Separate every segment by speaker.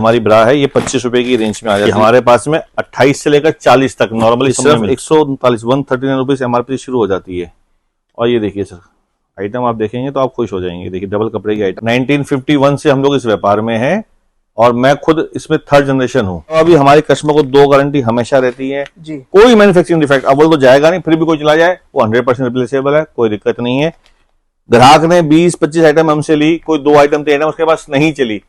Speaker 1: हमारी ब्रा है, ये 25 रुपए की रेंज में आ जाती है। हमारे पास में 28 से लेकर 40 तक नॉर्मली सिर्फ 139 139 रुपीज एमआरपी शुरू हो जाती है। और ये देखिए सर, आइटम आप देखेंगे तो आप खुश हो जाएंगे। देखिए डबल कपड़े की आइटम 1951 से हम लोग इस व्यापार में हैं और मैं खुद इसमें थर्ड जनरेशन हूँ। अभी हमारे कस्टमर को 2 गारंटी हमेशा रहती है जी। कोई मैन्युफैक्चरिंग डिफेक्ट अब तो जाएगा नहीं, फिर भी कोई चला जाए वो 100% रिप्लेसेबल है, कोई दिक्कत नहीं है। ग्राहक ने 20-25 आइटम हमसे ली, कोई 2 आइटम 3 आइटम उसके पास नहीं चली,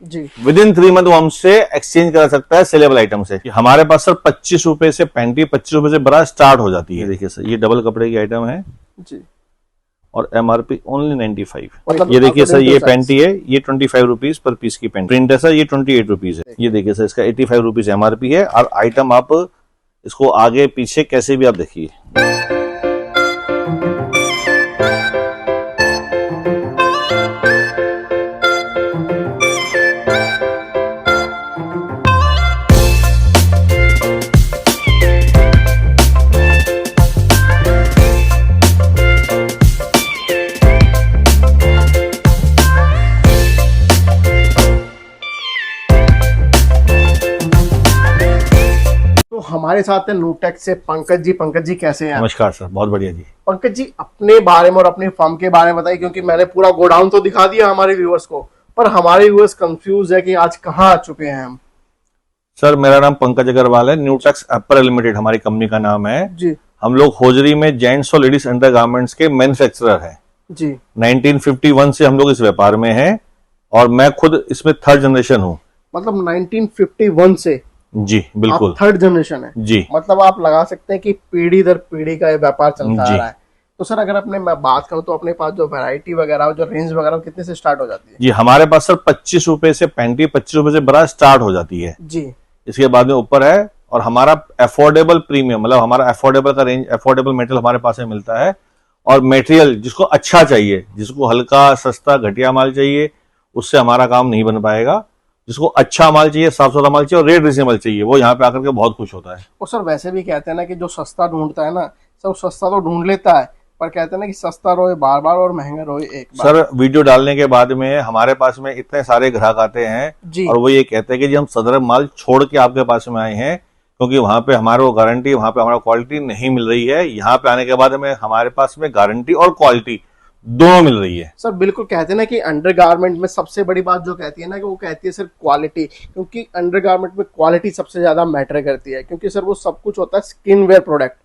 Speaker 1: विदिन 3 मंथ वो हमसे एक्सचेंज करा सकता है सेलेबल आइटम से। हमारे पास सर 25 रुपए से पैंटी, 25 रुपए से बड़ा स्टार्ट हो जाती है। देखिए सर, ये डबल कपड़े की आइटम है जी और एमआरपी ओनली 95। मतलब ये देखिए सर, ये पैंटी है, ये 25 रुपीज पर पीस की पैंटी। प्रिंट है सर, ये 28 रुपीज है। ये देखिए सर, इसका 85 रुपीज एमआरपी है और आइटम आप इसको आगे पीछे कैसे भी आप देखिए।
Speaker 2: हमारे साथ है न्यूटेक्स से पंकज जी। पंकज जी कैसे हैं?
Speaker 1: नमस्कार सर, बहुत बढ़िया जी।
Speaker 2: पंकज जी अपने बारे में और अपने फर्म के बारे में बताइए, क्योंकि मैंने पूरा गोडाउन तो दिखा दिया हमारे व्यूअर्स को, पर हमारे व्यूअर्स कंफ्यूज है कि आज कहाँ आ चुके हैं हम।
Speaker 1: सर मेरा नाम पंकज अग्रवाल है, न्यूटेक्स अपैरेल लिमिटेड हमारी कंपनी का नाम है जी। हम लोग होजरी में जेंट्स और लेडीज अंडरगारमेंट्स के मैन्युफैक्चरर हैं जी। 1951 से हम लोग इस व्यापार में हैं और मैं खुद इसमें थर्ड जनरेशन हूँ। मतलब
Speaker 2: 1951 से?
Speaker 1: जी बिल्कुल,
Speaker 2: थर्ड जनरेशन है जी। मतलब आप लगा सकते हैं कि पीढ़ी दर पीढ़ी का ये व्यापार चलता आ रहा है। तो सर अगर अपने मैं बात करूं तो अपने पास जो वैरायटी वगैरह जो रेंज वगैरह कितने से स्टार्ट हो जाती है?
Speaker 1: जी हमारे पास सर 25 रुपए से पैंटी, 25 रुपए से बड़ा स्टार्ट हो जाती है जी। इसके बाद में ऊपर है और हमारा अफोर्डेबल प्रीमियम, मतलब हमारा अफोर्डेबल का रेंज, अफोर्डेबल मटेरियल हमारे पास में मिलता है। और मटेरियल जिसको अच्छा चाहिए, जिसको हल्का सस्ता घटिया माल चाहिए, उससे हमारा काम नहीं बन पाएगा। जिसको अच्छा माल चाहिए, साफ सुथरा माल चाहिए और रेट रिजनेबल चाहिए, वो यहाँ पे आकर के बहुत खुश होता है।
Speaker 2: और सर वैसे भी कहते हैं ना कि जो सस्ता ढूंढता है ना, सब सस्ता तो ढूंढ लेता है, पर कहते हैं ना कि सस्ता रोए बार बार और महंगा रोए एक बार।
Speaker 1: सर वीडियो डालने के बाद में हमारे पास में इतने सारे ग्राहक आते हैं और वो ये कहते हैं कि जी हम सदर माल छोड़ के आपके पास में आए हैं, क्योंकि वहां पे हमारा गारंटी, वहां पे हमारा क्वालिटी नहीं मिल रही है। यहाँ पे आने के बाद में हमारे पास में गारंटी और क्वालिटी दोनों मिल रही है।
Speaker 2: सर बिल्कुल, कहते हैं ना कि अंडरगारमेंट में सबसे बड़ी बात जो कहती है ना कि वो कहती है सर क्वालिटी, क्योंकि अंडरगारमेंट में क्वालिटी सबसे ज्यादा मैटर करती है, क्योंकि सर वो सब कुछ होता है स्किन वेयर प्रोडक्ट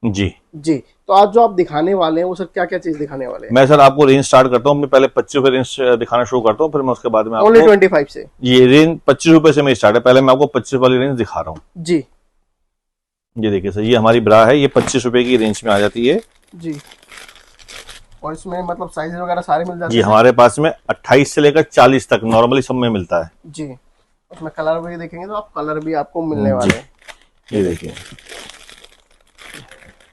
Speaker 2: जी जी। तो आज जो आप दिखाने वाले हैं वो सर क्या क्या चीज दिखाने वाले हैं?
Speaker 1: मैं सर आपको रेंज स्टार्ट करता हूँ, मैं पहले 25 रुपए रेंज दिखाना शुरू करता हूँ, फिर मैं उसके बाद में
Speaker 2: ओनली 25 से।
Speaker 1: ये रेंज 25 रुपए से मैं स्टार्ट है, पहले मैं आपको 25 वाली रेंज दिखा रहा हूँ जी। ये देखिए सर, ये हमारी ब्रा है, ये 25 रुपए की रेंज में आ जाती है जी।
Speaker 2: और इसमें मतलब साइज वगैरह सारे मिल जाते हैं
Speaker 1: जी। हमारे पास में 28 से लेकर 40 तक नॉर्मली सब में मिलता है
Speaker 2: जी। उसमें कलर भी देखेंगे तो आप कलर भी आपको मिलने वाले हैं।
Speaker 1: ये देखिए,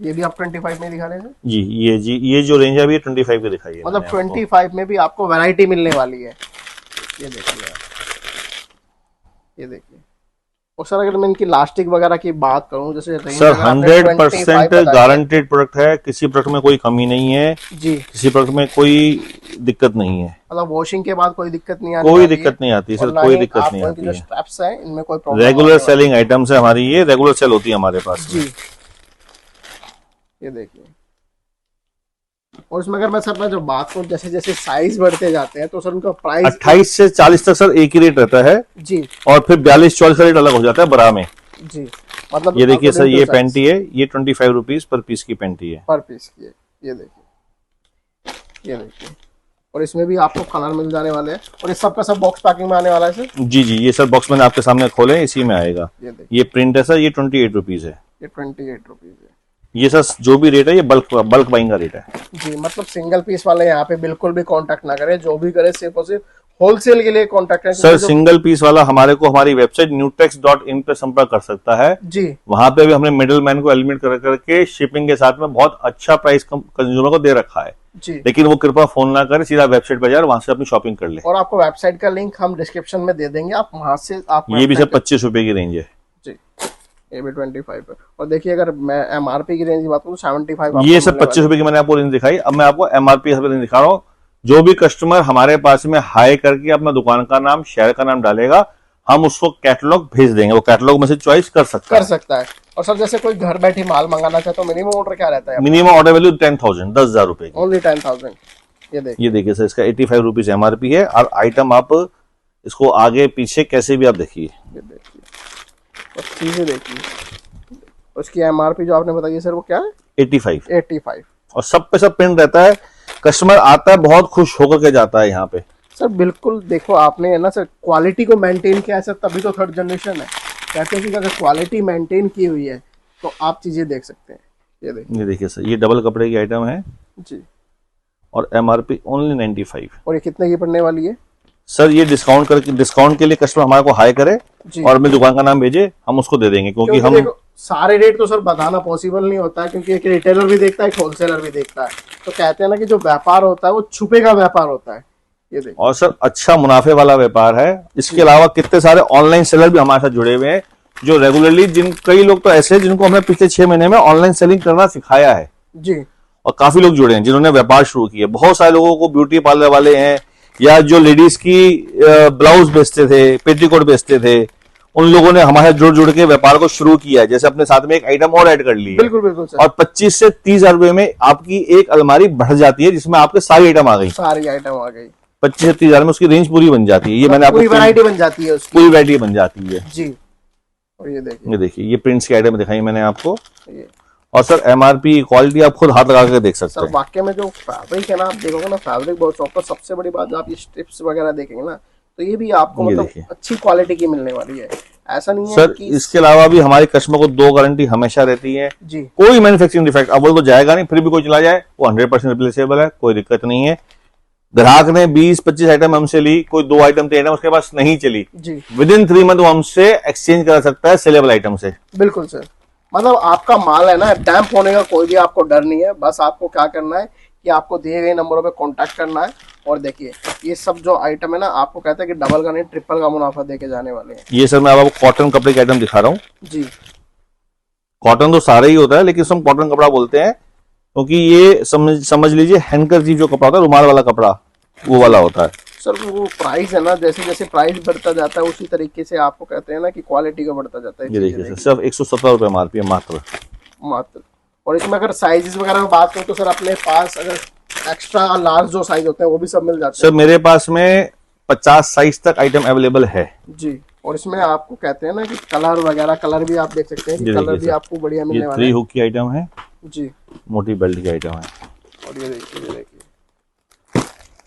Speaker 2: ये भी आप 25 में दिखा रहे हैं
Speaker 1: जी। ये जो रेंज है अभी 25 की दिखाई है,
Speaker 2: मतलब 25 में भी आपको वैरायटी मिलने वाली है। ये देखिए, ये देखिए। और सर अगर मैं इनकी लास्टिक वगैरह की बात करूं, जैसे
Speaker 1: सर 100% गारंटेड प्रोडक्ट है, किसी प्रोडक्ट में कोई कमी नहीं है जी, किसी प्रोडक्ट में कोई दिक्कत नहीं है।
Speaker 2: मतलब वॉशिंग के बाद कोई दिक्कत नहीं आती?
Speaker 1: कोई दिक्कत नहीं आती सर, कोई दिक्कत नहीं आती है।
Speaker 2: स्ट्रैप्स है इनमें कोई प्रॉब्लम?
Speaker 1: रेगुलर सेलिंग आइटम्स है हमारी, ये रेगुलर सेल होती है हमारे पास जी।
Speaker 2: ये देखिए, और इसमें अगर मैं सर जो बात करूं, जैसे जैसे साइज बढ़ते जाते हैं तो सर उनका प्राइस
Speaker 1: 28 से 40 तक सर एक ही रेट रहता है जी, और फिर 42-44 का रेट अलग हो जाता है बरा में जी। मतलब ये देखिए सर, ये पैंटी है, ये 25 रुपीज पर पीस की पैंटी है,
Speaker 2: पर पीस की है। ये देखिए, ये देखिए। और इसमें भी आपको कलर मिल जाने वाले हैं, और ये सब का सब बॉक्स पैकिंग में आने वाला है सर
Speaker 1: जी जी। ये सर बॉक्स मैंने आपके सामने खोले, इसी में आएगा। ये प्रिंट है सर, ये 28 रुपीज है,
Speaker 2: ये 28 रुपीज है।
Speaker 1: ये सर जो भी रेट है ये बल्क बाइंग का रेट है
Speaker 2: जी। मतलब सिंगल पीस वाले यहाँ पे बिल्कुल भी कांटेक्ट ना करें, जो भी करे सिर्फ और सिर्फ होलसेल के लिए कांटेक्ट करें।
Speaker 1: सर सिंगल पीस वाला हमारे को हमारी वेबसाइट newtex.in पे संपर्क कर सकता है जी। वहां पे भी हमने मिडिल मैन को एलिमिनेट कर करके शिपिंग के साथ में बहुत अच्छा प्राइस कंज्यूमर को दे रखा है जी। लेकिन वो कृपया फोन ना करे, सीधा वेबसाइट पे जाए, वहां से अपनी शॉपिंग कर ले।
Speaker 2: और आपको वेबसाइट का लिंक हम डिस्क्रिप्शन में दे देंगे, आप वहां से आप
Speaker 1: ये भी सर 25 रुपए की रेंज है
Speaker 2: जी। ये भी 25 है। और देखिए अगर मैं एमआरपी की रेंज की बात करूँ 75,
Speaker 1: ये सब 25 रुपए की मैंने आपको रेंज दिखाई। अब मैं आपको एमआरपी रेंज दिखा रहा हूँ। जो भी कस्टमर हमारे पास में हाई करके अपना दुकान का नाम, शहर का नाम डालेगा, हम उसको कैटलॉग भेज देंगे, वो कैटलॉग में से चॉइस कर सकता
Speaker 2: है। और सर जैसे कोई घर बैठे माल मंगाना चाहे तो मिनिमम ऑर्डर क्या रहता है?
Speaker 1: मिनिमम ऑर्डर वैल्यू 10,000, 10,000 रुपए,
Speaker 2: ओनली 10,000। ये
Speaker 1: देखिए सर, इसका 85 रुपीज MRP है। और आइटम आप इसको आगे पीछे कैसे भी आप देखिए,
Speaker 2: ये देखिए और चीजें देखिए। उसकी MRP जो आपने बताई है सर वो क्या है? 85।
Speaker 1: और सब पे सब प्रिंट रहता है। कस्टमर आता है बहुत खुश होकर के जाता है यहाँ पे।
Speaker 2: सर बिल्कुल देखो आपने है ना सर क्वालिटी को मेंटेन किया है सर, तभी तो थर्ड जनरेशन है। कहते हैं कि अगर क्वालिटी मेंटेन की हुई है तो आप चीजें देख सकते हैं। ये देखिए
Speaker 1: सर, ये डबल कपड़े की आइटम है
Speaker 2: जी,
Speaker 1: और MRP ओनली 95।
Speaker 2: और ये कितने की पड़ने वाली है?
Speaker 1: सर ये डिस्काउंट के लिए कस्टमर हमारे को हाई करे और अपनी दुकान का नाम भेजे, हम उसको दे देंगे। क्योंकि हम
Speaker 2: सारे रेट तो सर बताना पॉसिबल नहीं होता है, क्योंकि एक रिटेलर भी देखता है, एक होलसेलर भी देखता है। तो कहते हैं ना कि जो व्यापार होता है वो छुपे का व्यापार होता है। ये देखिए,
Speaker 1: और सर अच्छा मुनाफे वाला व्यापार है। इसके अलावा कितने सारे ऑनलाइन सेलर भी हमारे साथ जुड़े हुए हैं, जो रेगुलरली कई लोग तो ऐसे हैं जिनको हमने पिछले 6 महीने में ऑनलाइन सेलिंग करना सिखाया है
Speaker 2: जी।
Speaker 1: और काफी लोग जुड़े हैं जिन्होंने व्यापार शुरू किया। बहुत सारे लोगों को ब्यूटी पार्लर वाले हैं, या जो लेडीज की ब्लाउज बेचते थे, पेटीकोट बेचते थे, उन लोगों ने हमारे जुड़ जुड़ के व्यापार को शुरू किया है। जैसे अपने साथ में एक आइटम और ऐड कर ली है।
Speaker 2: बिल्कुल बिल्कुल सर।
Speaker 1: और 25 से 30,000 रुपए में आपकी एक अलमारी बढ़ जाती है, जिसमें आपके सारी आइटम आ गई। 25 से 30,000 में उसकी रेंज पूरी बन जाती है। ये मैंने आपको
Speaker 2: पूरी वैरायटी बन जाती है उसकी,
Speaker 1: पूरी वैरायटी बन जाती है
Speaker 2: जी। और ये
Speaker 1: देखिए ये प्रिंट्स की आइटम दिखाई मैंने आपको। और सर MRP क्वालिटी आप खुद हाथ लगा के देख सकते
Speaker 2: हैं।
Speaker 1: हैं।
Speaker 2: वाकई में जो फैब्रिक है ना, आप देखोगे ना, फैब्रिक बहुत सॉफ्ट है। सबसे बड़ी बात, आप ये स्ट्रिप्स वगैरह देखेंगे ना, तो ये भी आपको मतलब अच्छी क्वालिटी की मिलने वाली है। ऐसा नहीं है
Speaker 1: सर
Speaker 2: कि
Speaker 1: इसके अलावा भी हमारे कस्टमर को 2 गारंटी हमेशा रहती है
Speaker 2: जी।
Speaker 1: कोई मैन्युफैक्चरिंग डिफेक्ट अब तो जाएगा नहीं, फिर भी कोई चला जाए वो 100% रिप्लेसेबल है, कोई दिक्कत नहीं है। ग्राहक ने 20-25 आइटम हमसे ली, कोई 2 आइटम 3 आइटम उसके पास नहीं चली, विद इन 3 मंथ वो हमसे एक्सचेंज करा सकता है सेलेबल आइटम से।
Speaker 2: बिल्कुल सर, मतलब आपका माल है ना, डैम्प होने का कोई भी आपको डर नहीं है। बस आपको क्या करना है कि आपको दिए गए नंबरों पे कांटेक्ट करना है। और देखिए ये सब जो आइटम है ना, आपको कहता है कि डबल का नहीं ट्रिपल का मुनाफा देके जाने वाले हैं।
Speaker 1: ये सर मैं आपको कॉटन कपड़े के आइटम दिखा रहा हूँ
Speaker 2: जी।
Speaker 1: कॉटन तो सारे ही होता है, लेकिन हम कॉटन कपड़ा बोलते हैं क्योंकि ये समझ लीजिए हैंडकरचीफ जो कपड़ा होता है, रुमाल वाला कपड़ा, वो वाला होता है। सर
Speaker 2: वो प्राइस है ना, जैसे जैसे प्राइस बढ़ता जाता है उसी तरीके से आपको कहते हैं ना कि क्वालिटी का बढ़ता जाता है।
Speaker 1: ये देखिए सर, सिर्फ 170 रुपए MRP है मात्र।
Speaker 2: और इसमें अगर साइजेस वगैरह में बात करें तो सर अपने पास अगर एक्स्ट्रा लार्ज जो साइज होते हैं वो भी सब मिल जाते हैं।
Speaker 1: सर मेरे पास में 50 साइज तक आइटम अवेलेबल है जी।
Speaker 2: और इसमें आपको कहते हैं ना कि कलर वगैरह, कलर भी आप देख सकते हैं कि कलर भी आपको बढ़िया मिलने वाला है।
Speaker 1: 3 हुक की आइटम है
Speaker 2: जी,
Speaker 1: मोटी बेल्ट की आइटम है।
Speaker 2: और ये देखिए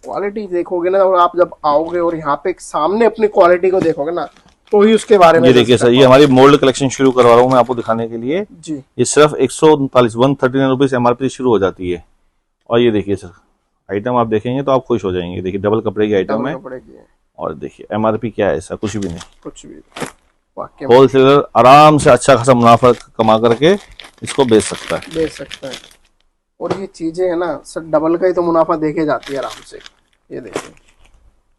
Speaker 2: क्वालिटी देखोगे ना, और आप जब आओगे और यहाँ पे सामने अपनी क्वालिटी को देखोगे ना, तो ही उसके बारे में।
Speaker 1: ये देखिए सर, ये हमारी मोल्ड कलेक्शन शुरू करवा रहा हूँ मैं आपको दिखाने के लिए
Speaker 2: जी।
Speaker 1: ये सिर्फ 139 रुपीज MRP शुरू हो जाती है। और ये देखिए सर, आइटम आप देखेंगे तो आप खुश हो जाएंगे। देखिए डबल कपड़े की आइटम है और देखिए MRP क्या है, ऐसा कुछ भी नहीं,
Speaker 2: कुछ भी।
Speaker 1: होलसेलर आराम से अच्छा खासा मुनाफा कमा करके इसको बेच सकता है।
Speaker 2: और ये चीजें है ना सर, डबल का ही तो मुनाफा देके जाती है आराम से। ये देखिए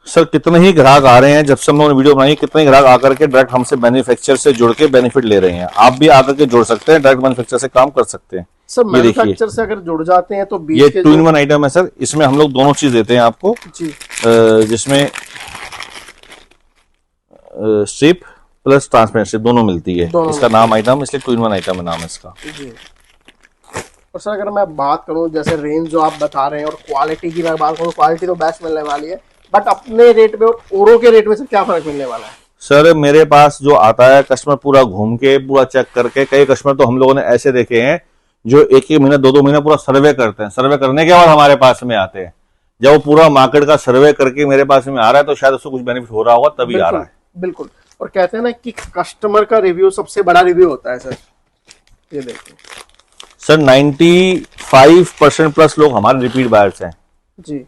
Speaker 1: सर, कितने ही ग्राहक आ रहे हैं, जब से हम लोगों ने वीडियो बनाई कितने ही ग्राहक आकर के डायरेक्ट हमसे मैन्युफैक्चर से जुड़ के बेनिफिट ले रहे हैं। आप भी आकर के जुड़ सकते हैं, डायरेक्ट मैन्युफैक्चर से काम कर सकते हैं।
Speaker 2: सर मैन्युफैक्चर से अगर जुड़ जाते हैं तो
Speaker 1: ये 2-in-1 आइटम है सर। इसमें हम लोग दोनों चीज देते हैं आपको जी, जिसमें स्ट्रिप प्लस ट्रांसपेरेंट स्ट्रिप दोनों मिलती है। इसका नाम आइटम, इसलिए 2-in-1 आइटम है नाम है इसका जी।
Speaker 2: और सर अगर मैं बात करूं जैसे रेंज जो आप बता रहे हैं और क्वालिटी की मैं बात करूं, क्वालिटी तो बेस्ट मिलने वाली है, बट अपने रेट में और औरों के रेट में सर क्या फर्क मिलने वाला है?
Speaker 1: सर मेरे पास जो आता है कस्टमर पूरा घूम के पूरा चेक करके, कई कस्टमर तो हम लोगों ने ऐसे देखे हैं जो 1-1 महीना 2-2 महीना पूरा सर्वे करते हैं। सर्वे करने के बाद हमारे पास में आते हैं। जब वो पूरा मार्केट का सर्वे करके मेरे पास में आ रहा है तो शायद उसको कुछ बेनिफिट हो रहा होगा, तभी आ रहा है।
Speaker 2: बिल्कुल। और कहते हैं ना कि कस्टमर का रिव्यू सबसे बड़ा रिव्यू होता है सर। ये देखिए
Speaker 1: सर 95% प्लस लोग हमारे रिपीट बायर्स हैं जी।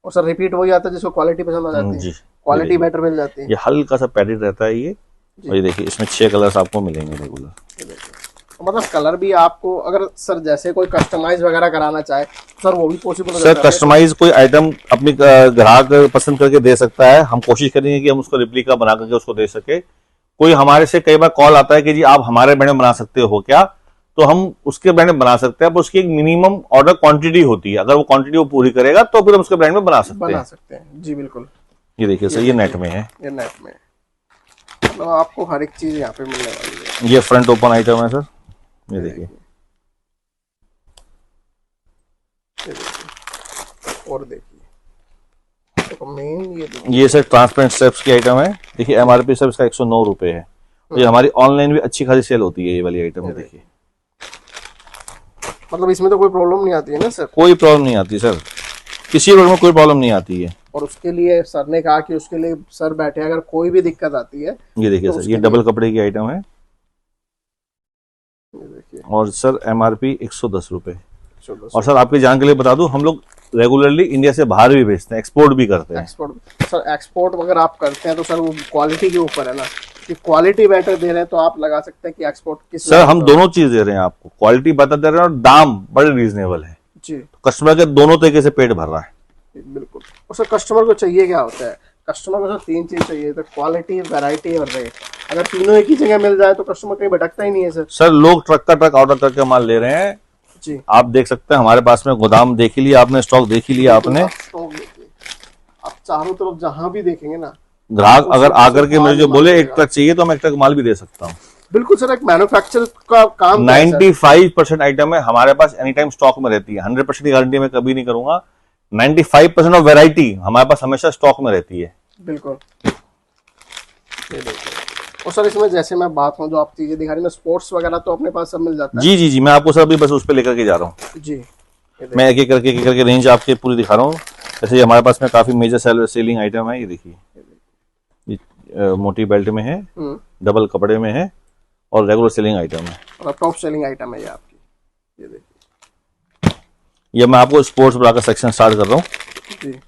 Speaker 2: और सर रिपीट वही आता है जिसको क्वालिटी पसंद आ जाती है जी, क्वालिटी बेटर मिल जाती है।
Speaker 1: ये हल्का सा पैडेड रहता है ये। और ये देखिए इसमें 6 कलर्स आपको मिलेंगे रेगुलर।
Speaker 2: मतलब कलर भी आपको अगर सर जैसे कोई कस्टमाइज वगैरह कराना चाहे सर वो भी पॉसिबल है
Speaker 1: सर। कस्टमाइज कोई आइटम अपनी ग्राहक पसंद करके दे सकता है। हम कोशिश करेंगे कि हम उसको रिप्लिका बना करके उसको दे सके। कोई हमारे से कई बार कॉल आता है कि जी आप हमारे ब्रांड में बना सकते हो क्या, तो हम उसके ब्रांड में बना सकते हैं, पर उसकी एक मिनिमम ऑर्डर क्वांटिटी होती है। अगर वो क्वांटिटी वो पूरी करेगा तो फिर हम उसके ब्रांड में बना सकते हैं जी। बिल्कुल। ये देखिए सर, ये नेट में है,
Speaker 2: ये नेट में। मतलब आपको हर एक चीज यहाँ पे मिलने वाली है।
Speaker 1: ये फ्रंट ओपन आइटम है सर, ये देखिए।
Speaker 2: और देखिए तो मेन
Speaker 1: ये सर ट्रांसपेरेंट स्टेप्स की आइटम है। देखिए एमआरपी सर इसका 109 रुपए है। तो ये हमारी ऑनलाइन भी अच्छी खासी सेल होती है ये वाली आइटम। देखिए
Speaker 2: मतलब इसमें तो कोई प्रॉब्लम नहीं आती है ना सर?
Speaker 1: कोई प्रॉब्लम नहीं आती सर, किसी वर्ग में कोई प्रॉब्लम नहीं आती है।
Speaker 2: और उसके लिए सर ने कहा कि उसके लिए सर बैठे, अगर कोई भी दिक्कत आती है।
Speaker 1: ये देखिए
Speaker 2: तो
Speaker 1: सर, ये डबल कपड़े की आइटम है।
Speaker 2: ये देखिए
Speaker 1: और सर एमआरपी 110 रुपए। और सर आपकी जान के लिए बता दूं, हम लोग रेगुलरली इंडिया से बाहर भी भेजते हैं, एक्सपोर्ट भी करते हैं।
Speaker 2: एक्सपोर्ट सर, एक्सपोर्ट अगर आप करते हैं तो सर वो क्वालिटी के ऊपर है ना, कि क्वालिटी बेटर दे रहे हैं तो आप लगा सकते हैं कि एक्सपोर्ट किस।
Speaker 1: सर हम दोनों चीज दे रहे हैं आपको, क्वालिटी बेटर दे रहे हैं और दाम बड़े रीजनेबल है
Speaker 2: जी।
Speaker 1: तो कस्टमर के दोनों तरीके से पेट भर रहा है।
Speaker 2: बिल्कुल। और सर कस्टमर को चाहिए क्या होता है? कस्टमर को सर 3 चीज चाहिए, तो क्वालिटी, वैरायटी और रेट। अगर तीनों एक ही जगह मिल जाए तो कस्टमर कहीं भटकता ही नहीं है सर।
Speaker 1: सर लोग ट्रक का ट्रक ऑर्डर करके माल ले रहे हैं
Speaker 2: जी।
Speaker 1: आप देख सकते हैं हमारे पास में गोदाम देख ही लिया आपने, स्टॉक देख ही लिया आपने।
Speaker 2: स्टॉक देखिए, आप चारों तरफ जहां भी देखेंगे ना,
Speaker 1: ग्राहक अगर आकर के मुझे जो बोले एक ट्रक चाहिए तो मैं एक ट्रक माल भी दे सकता हूँ।
Speaker 2: बिल्कुल सर, एक मैन्युफैक्चर का काम
Speaker 1: 95% आइटम है हमारे पास एनी टाइम स्टॉक में रहती है। 100% की गारंटी मैं कभी नहीं करूंगा। 95% ऑफ वैरायटी हमारे पास हमेशा स्टॉक में रहती है।
Speaker 2: बिल्कुल। ये देखिए, और सर इसमें जैसे मैं बात हूँ, जो आप चीजें दिखा रही हैं, स्पोर्ट्स वगैरह तो अपने पास सब मिल जाता है।
Speaker 1: जी जी जी, मैं आपको सर अभी बस उस पर लेकर के जा रहा हूँ
Speaker 2: जी।
Speaker 1: मैं एक एक करके रेंज आपके पूरी दिखा रहा हूँ। जैसे हमारे पास में काफी मेजर सेलिंग आइटम है। ये देखिए, ये मोटी बेल्ट में है, डबल कपड़े में है और रेगुलर सेलिंग आइटम है
Speaker 2: और टॉप सेलिंग आइटम है ये आपकी। ये देखिए,
Speaker 1: ये मैं आपको स्पोर्ट्स ब्रा का सेक्शन स्टार्ट कर रहा हूँ
Speaker 2: जी।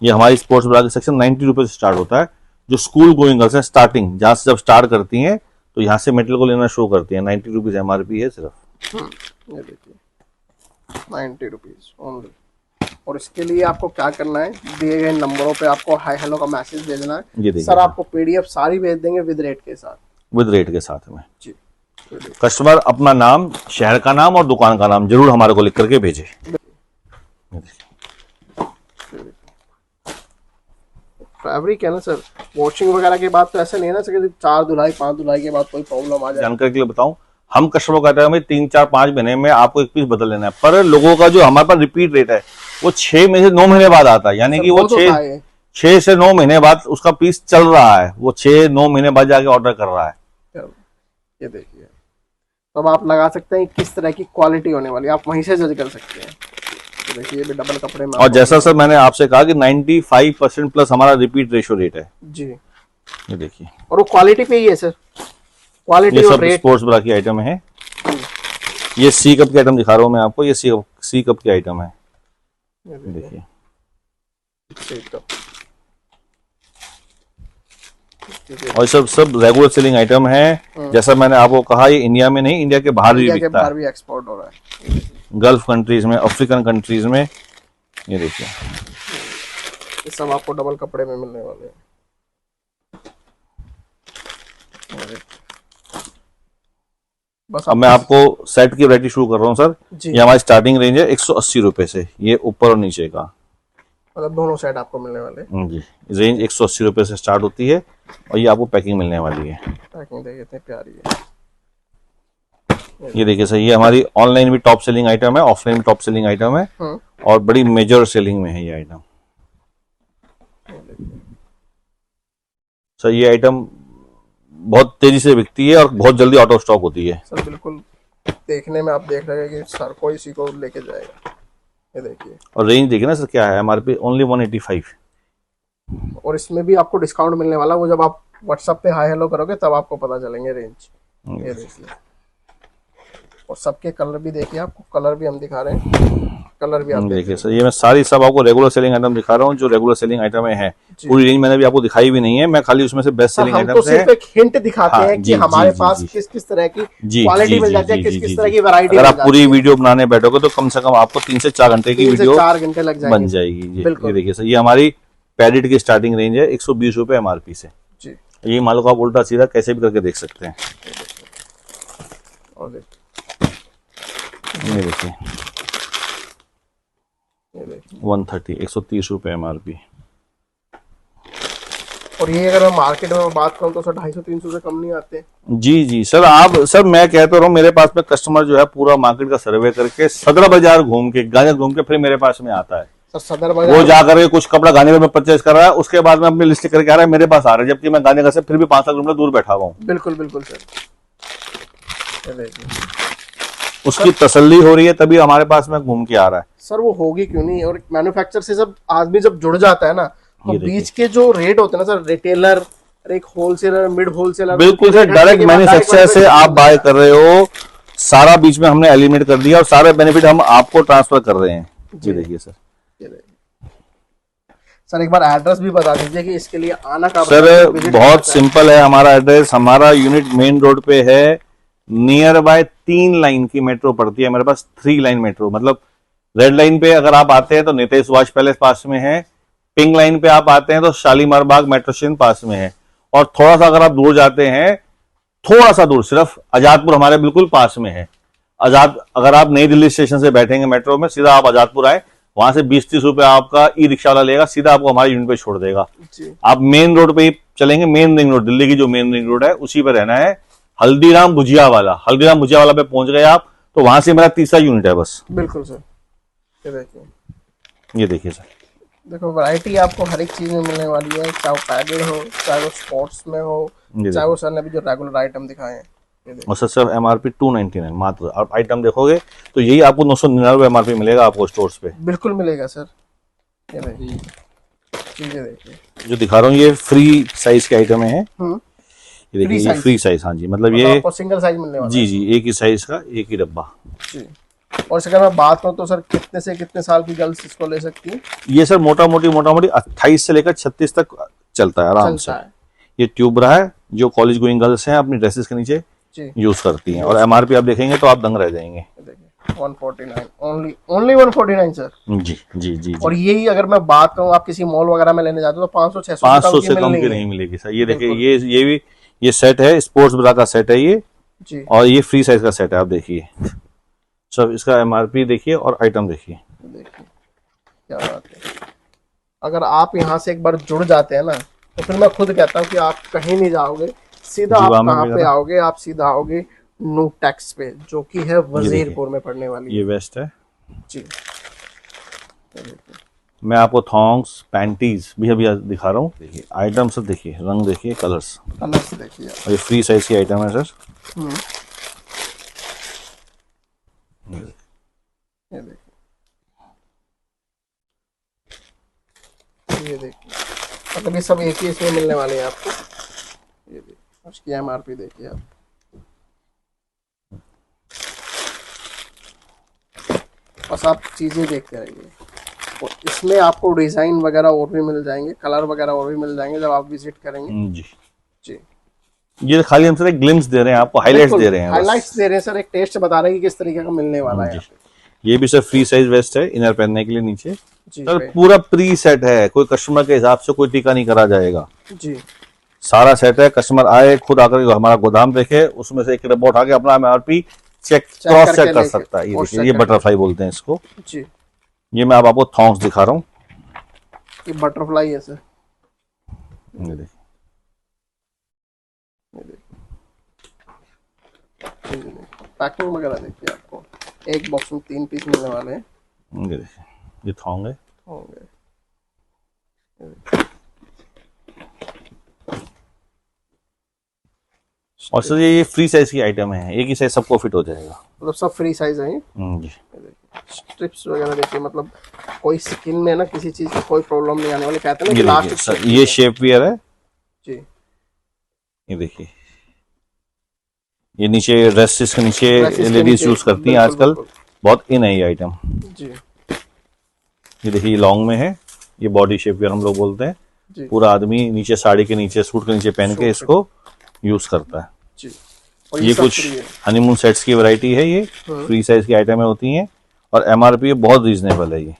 Speaker 1: ये हमारी स्पोर्ट्स ब्रा का सेक्शन 90 रुपए से स्टार्ट होता है। जो स्कूल गोइंग गर्ल्स है, स्टार्टिंग जहां से जब स्टार्ट करती हैं तो यहाँ से मेटेरियल को लेना शुरू करती है। 90 रुपीज एमआरपी है सिर्फ।
Speaker 2: ये देखिए 90 रुपीज ओनली। और इसके लिए आपको क्या करना है, दिए गए नंबरों पे आपको हाई हेलो का मैसेज भेजना है।
Speaker 1: ये देखिए
Speaker 2: सर आपको पीडीएफ सारी भेज देंगे विद रेट के साथ।
Speaker 1: विद रेट के साथ में
Speaker 2: जी।
Speaker 1: कस्टमर अपना नाम, शहर का नाम और दुकान का नाम जरूर हमारे को लिख करके भेजे।
Speaker 2: फैब्रिक है ना सर, वॉशिंग वगैरह के बाद तो ऐसा नहीं है ना सर 4 धुलाई 5 धुलाई के बाद कोई प्रॉब्लम आ जाए।
Speaker 1: जानकारी के लिए बताऊं, हम कस्टमर को कहते हैं 3, 4, 5 महीने में आपको एक पीस बदल लेना है, पर लोगों का जो हमारे पास रिपीट रेट है वो 6 में से 9 महीने बाद आता है। यानी कि वो 6 से 9 महीने बाद उसका पीस चल रहा है, वो 6-9 महीने बाद जाके ऑर्डर कर रहा है।
Speaker 2: ये देखिए, तब आप लगा सकते हैं किस तरह की क्वालिटी होने वाली, आप वहीं से जज कर सकते हैं। तो देखिए ये भी डबल कपड़े में।
Speaker 1: और जैसा सर मैंने आपसे कहा कि 95% प्लस हमारा रिपीट रेशियो रेट है
Speaker 2: जी।
Speaker 1: ये देखिए,
Speaker 2: और वो क्वालिटी पे ही है सर, क्वालिटी और रेट।
Speaker 1: स्पोर्ट्स ब्रा की आइटम है। ये सी कप की आइटम दिखा रहा हूँ मैं आपको, ये सी कप की आइटम है। देखिए और सब रेगुलर सेलिंग आइटम है। जैसा मैंने आपको कहा ये इंडिया में नहीं, इंडिया के बाहर भी बिकता है।
Speaker 2: बाहर भी एक्सपोर्ट हो रहा है,
Speaker 1: गल्फ कंट्रीज में, अफ्रीकन कंट्रीज में। ये देखिए
Speaker 2: ये सब आपको डबल कपड़े में मिलने वाले हैं।
Speaker 1: बस अब मैं आपको सेट की वैरायटी शुरू कर रहा हूँ सर। ये हमारी स्टार्टिंग रेंज है 180 रुपए से, ये ऊपर और नीचे का,
Speaker 2: मतलब दोनों सेट आपको मिलने वाले हैं
Speaker 1: जी। रेंज 180 रुपए से स्टार्ट होती है और ये आपको पैकिंग मिलने वाली है।
Speaker 2: पैकिंग देखिए कितनी प्यारी है।
Speaker 1: ये देखिए सर, ये हमारी ऑनलाइन भी टॉप सेलिंग आइटम है, ऑफलाइन भी टॉप सेलिंग आइटम है और बड़ी मेजर सेलिंग में है ये आइटम। सर ये आइटम बहुत तेजी से बिकती है और बहुत जल्दी आउट ऑफ स्टॉक होती है।
Speaker 2: सर बिल्कुल देखने में आप देख रहे हैं कि सर को इसी को लेके जाएगा। ये देखिए, और
Speaker 1: रेंज देखिए ना सर क्या है, एमआरपी ओनली 185।
Speaker 2: और इसमें भी आपको डिस्काउंट मिलने वाला, वो जब आप व्हाट्सएप पे हाई हेलो करोगे तब आपको पता चलेंगे रेंज। ये देखिए, और सबके कलर भी देखिए, आपको कलर भी हम दिखा रहे हैं, कलर भी आप
Speaker 1: देखिए सर। ये मैं सारी सब आपको रेगुलर सेलिंग आइटम दिखा रहा हूँ, जो रेगुलर सेलिंग आइटम है। पूरी रेंज मैंने भी आपको दिखाई भी नहीं है, मैं खाली उसमें से बेस्ट सेलिंग आइटम
Speaker 2: तो सिर्फ एक हिंट दिखाते हैं कि हमारे पास किस किस तरह की क्वालिटी मिल जाती है, किस किस तरह की वैरायटी।
Speaker 1: अगर आप पूरी वीडियो बनाने बैठोगे तो कम से कम आपको 3 से 4 घंटे की वीडियो
Speaker 2: 4 घंटे लग जाएंगे,
Speaker 1: बन जाएगी। ये देखिए सर, ये हमारी पैडिट की स्टार्टिंग रेंज है 120 रुपए एमआरपी से जी। ये माल को आप उल्टा सीधा कैसे भी करके देख सकते हैं। ये देखिए 130, 130 रुपए एमआरपी।
Speaker 2: और ये अगर मैं मार्केट में बात करूँ तो सर 250-300 से कम नहीं आते।
Speaker 1: जी जी सर, आप सर मैं कहता रहा हूँ, मेरे पास में कस्टमर जो है पूरा मार्केट का सर्वे करके सदर बाजार घूम के गांधी घूम के फिर मेरे पास में आता है।
Speaker 2: सर सदर बाजार
Speaker 1: वो जाकर के कुछ कपड़ा गांधीनगर में परचेज कर रहा है, उसके बाद में अपनी लिस्ट करके आ रहा है मेरे पास आ रहा है, जबकि मैं गांधीनगर से फिर भी 5 किलोमीटर दूर बैठा हुआ हूँ।
Speaker 2: बिल्कुल बिल्कुल सर,
Speaker 1: उसकी तसल्ली हो रही है तभी हमारे पास में घूम के आ रहा है।
Speaker 2: सर वो होगी क्यों नहीं, और मैन्युफैक्चर से जब आदमी जब जुड़ जाता है ना, तो बीच के जो रेट होते हैं ना सर, रिटेलर, एक होलसेलर, मिड होलसेलर,
Speaker 1: बिल्कुल सर, डायरेक्ट मैन्युफैक्चर से आप बाय कर रहे हो, सारा बीच में हमने एलिमिनेट कर दिया और सारे बेनिफिट हम आपको ट्रांसफर कर रहे हैं। जी देखिए सर,
Speaker 2: सर एक बार एड्रेस भी बता दीजिए कि इसके लिए आना कब।
Speaker 1: सर बहुत सिंपल है हमारा एड्रेस, हमारा यूनिट मेन रोड पे है, नियर बाय 3 लाइन की मेट्रो पड़ती है मेरे पास, 3 लाइन मेट्रो, मतलब रेड लाइन पे अगर आप आते हैं तो नेताजी सुभाष पैलेस पास में है, पिंक लाइन पे आप आते हैं तो शालीमार बाग मेट्रो स्टेशन पास में है, और थोड़ा सा अगर आप दूर जाते हैं, थोड़ा सा दूर सिर्फ आजादपुर हमारे बिल्कुल पास में है। अगर आप नई दिल्ली स्टेशन से बैठेंगे मेट्रो में, सीधा आप आजादपुर आए, वहां से 20-30 रुपए आपका ई रिक्शा वाला लेगा, सीधा आपको हमारे यूनिट पे छोड़ देगा। आप मेन रोड पे ही चलेंगे, मेन रिंग रोड, दिल्ली की जो मेन रिंग रोड है उसी पे रहना है, हल्दीराम भुजिया वाला पे पहुंच गए आप तो वहां से मेरा तीसरा यूनिट है बस।
Speaker 2: बिल्कुल सर,
Speaker 1: ये देखिए सर,
Speaker 2: देखो वैरायटी आपको हर एक चीज में मिलने वाली है, चाहे वो पैकेट हो, चाहे वो स्पोर्ट्स में हो, चाहे वो सर ने अभी जो रेगुलर आइटम दिखाए हैं।
Speaker 1: और सर सिर्फ MRP 299 मात्र। आप आइटम देखोगे तो यही आपको 999 MRP मिलेगा आपको स्टोर्स पे।
Speaker 2: बिल्कुल मिलेगा सर। ये देखिए
Speaker 1: जो दिखा रहा हूँ ये फ्री साइज के आइटम है। ये देखिए ये फ्री साइज, हाँ जी, मतलब ये
Speaker 2: आपको सिंगल साइज मिलने वाला
Speaker 1: जी जी, एक ही साइज का एक ही डब्बा
Speaker 2: जी। और अगर मैं बात करूँ तो सर कितने से कितने साल की गर्ल्स इसको ले सकती है? ये
Speaker 1: सर मोटा मोटी 28 से लेकर 36 तक चलता है आराम से। ये ट्यूब रहा है जो कॉलेज गोइंग गर्ल्स हैं अपनी ड्रेसेस के नीचे यूज करती हैं, और MRP आप देखेंगे तो आप दंग रह जाएंगे।
Speaker 2: 149 ओनली 149 सर।
Speaker 1: जी जी जी।
Speaker 2: और यही अगर मैं बात करूँ आप किसी मॉल वगैरह में लेने जाते हो तो
Speaker 1: 500 से कम की नहीं मिलेगी सर। ये देखिए ये भी ये सेट है, स्पोर्ट्स ब्रा का सेट है ये
Speaker 2: जी, और
Speaker 1: ये फ्री साइज का सेट है। आप देखिए सब इसका MRP देखिए और आइटम देखिए
Speaker 2: क्या बात है। अगर आप यहाँ से एक बार जुड़ जाते हैं ना तो फिर मैं खुद कहता हूँ कि आप कहीं नहीं जाओगे, सीधा आप कहाँ पे आओगे, आप सीधा आओगे नो टैक्स पे, जो कि है वजीरपुर में पड़ने वाली।
Speaker 1: ये वेस्ट है
Speaker 2: जी।
Speaker 1: मैं आपको थॉन्ग्स पैंटीज भी अभी दिखा रहा हूँ। देखिए आइटम सब देखिए, रंग देखिए, कलर्स
Speaker 2: देखिए,
Speaker 1: और ये फ्री साइज की आइटम है सर।
Speaker 2: ये देखिए मतलब ये सब एक ही इसमें मिलने वाले हैं आपको। ये देखिए उसकी MRP देखिए आप। बस आप चीजें देखते रहिए, और इसमें आपको डिजाइन वगैरह और भी मिल जाएंगे, कलर वगैरह और भी मिल जाएंगे जब आप विजिट करेंगे।
Speaker 1: जी
Speaker 2: जी।
Speaker 1: ये खाली हम सर एक ग्लिम्स दे रहे हैं आपको, हाइलाइट्स दे रहे हैं,
Speaker 2: हाइलाइट्स दे रहे हैं सर, एक टेस्ट बता रहे हैं कि किस तरीके का मिलने वाला है।
Speaker 1: ये भी सर फ्री साइज वेस्ट है, इनर पहनने के लिए नीचे सर पूरा प्री सेट है, कोई कस्टमर के हिसाब से कोई टीका नहीं करा जाएगा जी। सारा सेट है, कस्टमर आए खुद आकर हमारा गोदाम देखे, उसमें से एक डब्बा उठा के अपना MRP चेक क्रॉस चेक कर सकता है। ये देखिए ये बटरफ्लाई बोलते हैं इसको जी। ये मैं आपको थॉन्ग्स दिखा रहा हूँ,
Speaker 2: ये बटरफ्लाई है सर।
Speaker 1: ये देखिए
Speaker 2: पैकिंग वगैरह देखिए, आपको एक बॉक्स में 3 पीस मिलने वाले हैं।
Speaker 1: ये देखिए ये थॉन्ग है। और सर ये फ्री साइज की आइटम है, एक ही साइज सबको फिट हो जाएगा, मतलब
Speaker 2: सब फ्री साइज है
Speaker 1: जी।
Speaker 2: स्ट्रिप्स वगैरह देखिए, मतलब कोई स्किन में ना किसी चीज की कोई प्रॉब्लम नहीं आने वाली। कहते हैं ना कि लास्ट
Speaker 1: ये शेप वियर है
Speaker 2: जी।
Speaker 1: ये देखिए ये नीचे ड्रेसेस के नीचे लेडीज यूज करती हैं आजकल, बहुत इन है ये आइटम जी। ये देखिए लॉन्ग में है, ये बॉडी शेप वियर हम लोग बोलते हैं। पूरा आदमी नीचे साड़ी के नीचे, सूट के नीचे पहन के इसको यूज करता है जी। और ये कुछ हनीमून सेट्स की वैरायटी है, ये फ्री साइज की आइटमें होती हैं और MRP बहुत रीजनेबल है ये।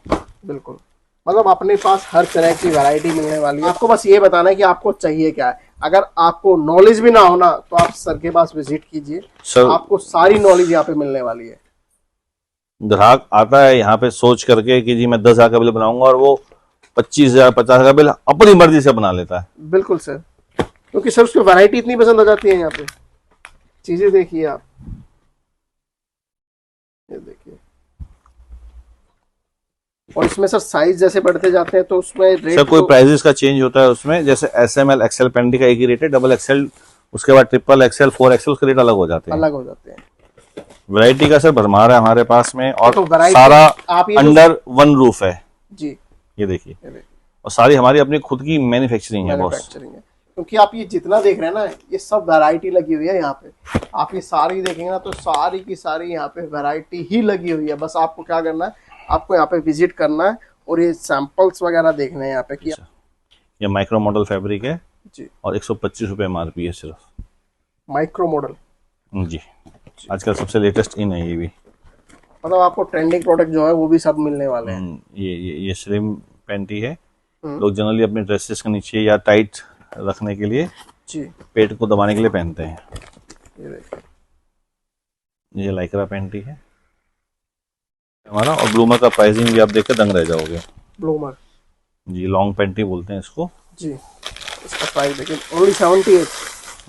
Speaker 2: बिल्कुल, मतलब अपने पास हर तरह की वैरायटी मिलने वाली है। आपको बस ये बताना है कि आपको चाहिए क्या है। अगर आपको नॉलेज भी ना होना तो आप सर के पास विजिट कीजिए, आपको सारी नॉलेज यहाँ पे मिलने वाली है।
Speaker 1: ग्राहक आता है यहाँ पे सोच करके कि जी मैं 10,000 का बिल बनाऊंगा, और वो 25,000 50,000 का बिल अपनी मर्जी से बना लेता है।
Speaker 2: बिल्कुल सर, क्योंकि सर उसकी वैरायटी इतनी पसंद आ जाती है। यहाँ पे चीजें देखिए आप, ये देखिए, और इसमें सर साइज जैसे बढ़ते जाते हैं तो उसमें रेट
Speaker 1: सर कोई प्राइजेस का चेंज होता है उसमें, जैसे SML XL पेंटी का एक ही रेट है, डबल XL उसके बाद ट्रिपल XL 4XL उसके रेट अलग हो जाते हैं।
Speaker 2: अलग हो जाते हैं।
Speaker 1: वैरायटी का सर भरमार है हमारे पास में, और
Speaker 2: तो variety
Speaker 1: सारा
Speaker 2: आप ये
Speaker 1: अंडर वन रूफ है
Speaker 2: जी।
Speaker 1: ये देखिए, और सारी हमारी अपनी खुद की मैन्युफैक्चरिंग है बॉस।
Speaker 2: मैन्युफैक्चरिंग है, क्योंकि आप ये जितना देख रहे हैं ना, ये सब वैरायटी लगी हुई है यहाँ पे। आप ये सारी देखेंगे ना तो सारी की सारी यहाँ पे वैरायटी ही लगी हुई है। बस आपको क्या करना है, आपको यहाँ पे विजिट करना है और ये सैंपल्स वगैरह देखने हैं यहाँ पे।
Speaker 1: अच्छा, ये माइक्रो मॉडल फैब्रिक है
Speaker 2: जी,
Speaker 1: और 125 रुपये MRP है सिर्फ।
Speaker 2: माइक्रो मॉडल
Speaker 1: जी, आजकल सबसे लेटेस्ट इन है ये भी।
Speaker 2: मतलब आपको ट्रेंडिंग प्रोडक्ट जो है वो भी सब मिलने वाले हैं।
Speaker 1: ये स्लिम पैंटी है, लोग जनरली अपने ड्रेसेस के नीचे या टाइट रखने के लिए
Speaker 2: जी,
Speaker 1: पेट को दबाने के लिए पहनते हैं।
Speaker 2: ये देखिए,
Speaker 1: ये लाइक्रा पैंटी है हमारा, और ब्लूमर का प्राइसिंग भी आप देख के दंग रह जाओगे।
Speaker 2: ब्लूमर
Speaker 1: जी, लॉन्ग पैंटी बोलते हैं इसको
Speaker 2: जी। इसका प्राइस देखिए ओनली 78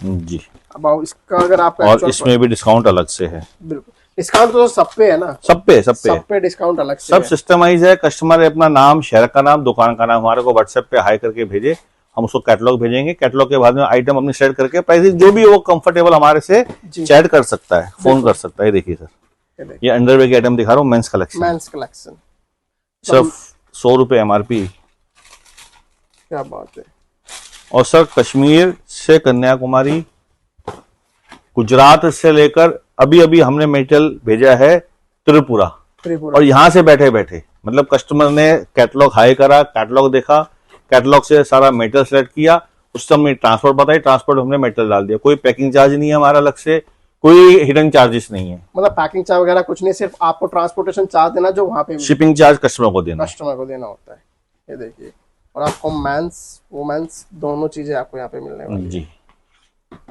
Speaker 1: जी।
Speaker 2: अब इसका अगर आप
Speaker 1: और इसमें भी डिस्काउंट अलग से है।
Speaker 2: बिल्कुल, डिस्काउंट तो सब पे है ना,
Speaker 1: सब पे
Speaker 2: डिस्काउंट अलग से
Speaker 1: सब
Speaker 2: है।
Speaker 1: सिस्टमाइज है। कस्टमर अपना नाम, शहर का नाम, दुकान का नाम हमारे को व्हाट्सएप पे हाई करके भेजे, हम उसको कैटलॉग भेजेंगे। कैटलॉग के बाद में आइटम अपनी सेट करके प्राइस जो भी वो कंफर्टेबल हमारे से चैट कर सकता है, फोन कर सकता है। देखिए सर, ये अंडरवेयर की आइटम दिखा रहा हूँ, मेंस कलेक्शन सिर्फ 100 रुपये MRP।
Speaker 2: क्या बात है। और
Speaker 1: सर कश्मीर से कन्याकुमारी, गुजरात से लेकर अभी अभी हमने मेटेरियल भेजा है त्रिपुरा, और यहाँ से बैठे बैठे मतलब कस्टमर ने कैटलॉग हाई करा, कैटलॉग देखा, कैटलॉग से सारा मेटेरियल सेलेक्ट किया, उस समय ट्रांसपोर्ट बताई, ट्रांसपोर्ट हमने मेटेरियल डाल दिया। कोई पैकिंग चार्ज नहीं है हमारा अलग से, कोई हिडन चार्जेस नहीं है।
Speaker 2: मतलब पैकिंग चार्ज वगैरह कुछ नहीं, सिर्फ आपको ट्रांसपोर्टेशन चार्ज देना, जो वहाँ पे
Speaker 1: शिपिंग चार्ज कस्टमर को देना
Speaker 2: होता है। ये देखिए, और आपको मेंस वुमेन्स दोनों चीजें आपको यहाँ पे मिलने वाली
Speaker 1: जी।
Speaker 2: ये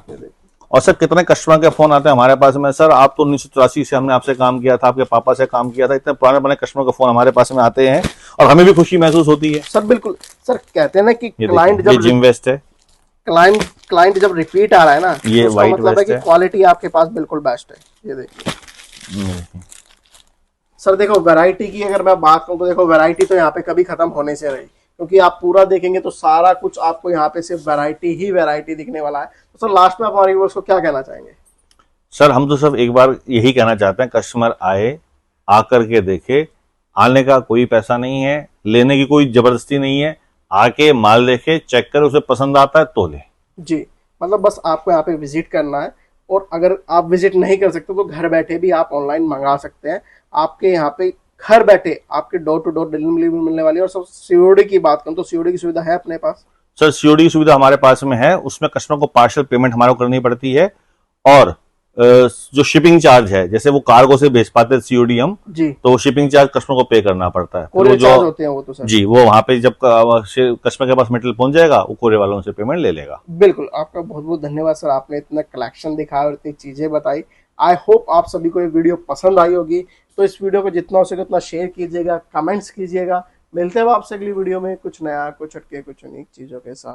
Speaker 2: देखिए,
Speaker 1: और सर कितने कस्टमर के फोन आते हैं हमारे पास में, सर आप तो 1983 से हमने आपसे काम किया था, आपके पापा से काम किया था, इतने पुराने पुराने कस्टमर के फोन हमारे पास में आते हैं और हमें भी खुशी महसूस होती है।
Speaker 2: सर बिल्कुल सर, कहते हैं ना कि क्लाइंट जब
Speaker 1: जिम वेस्ट है,
Speaker 2: क्लाइंट जब रिपीट आ रहा है ना,
Speaker 1: ये
Speaker 2: तो
Speaker 1: वाइट
Speaker 2: मतलब है कि क्वालिटी आपके पास बिल्कुल बेस्ट है। ये देखिए सर, देखो वैरायटी की अगर मैं बात करूँ तो देखो वैरायटी तो यहाँ पे कभी खत्म होने से रही, क्योंकि आप पूरा देखेंगे तो सारा कुछ आपको यहाँ पे सिर्फ वैरायटी ही वैरायटी दिखने वाला है। तो सर लास्ट में आप हमारे व्यूअर्स को क्या कहना चाहेंगे?
Speaker 1: सर हम तो सब एक बार यही कहना चाहते हैं, कस्टमर आए, आकर के देखे, आने का कोई पैसा नहीं है, लेने की कोई जबरदस्ती नहीं है, आके माल देखे, चेक करे, उसे पसंद आता है तो ले।
Speaker 2: जी, मतलब बस आपको यहाँ पे विजिट करना है, और अगर आप विजिट नहीं कर सकते तो घर बैठे भी आप ऑनलाइन मंगा सकते हैं। आपके यहाँ पे घर बैठे आपके डोर टू डोर डिलीवरी मिलने वाली है। और सब सीओडी की बात करूँ तो सीओडी की सुविधा है अपने पास?
Speaker 1: सर सीओडी की सुविधा हमारे पास में है, उसमें कस्टमर को पार्शियल पेमेंट हमारे को करनी पड़ती है, और जो शिपिंग चार्ज है, जैसे वो कार्गो से भेज पाते हैं सीओडी हम जी, तो वो शिपिंग चार्ज कस्टमर को पे करना पड़ता है।
Speaker 2: कोरियर चार्ज होते हैं वो तो सर
Speaker 1: जी, वो वहां पे जब कस्टमर के पास मटेरियल पहुंच जाएगा वो कोरियर वालों से पेमेंट ले लेगा।
Speaker 2: बिल्कुल, आपका बहुत बहुत धन्यवाद सर, आपने इतना कलेक्शन दिखाया और इतनी चीजें बताई। आई होप आप सभी को ये वीडियो पसंद आई होगी, तो इस वीडियो को जितना हो सके उतना शेयर कीजिएगा, कमेंट्स कीजिएगा। मिलते हैं आपसे अगली वीडियो में कुछ नया, कुछ हटके, कुछ यूनिक चीजों के साथ।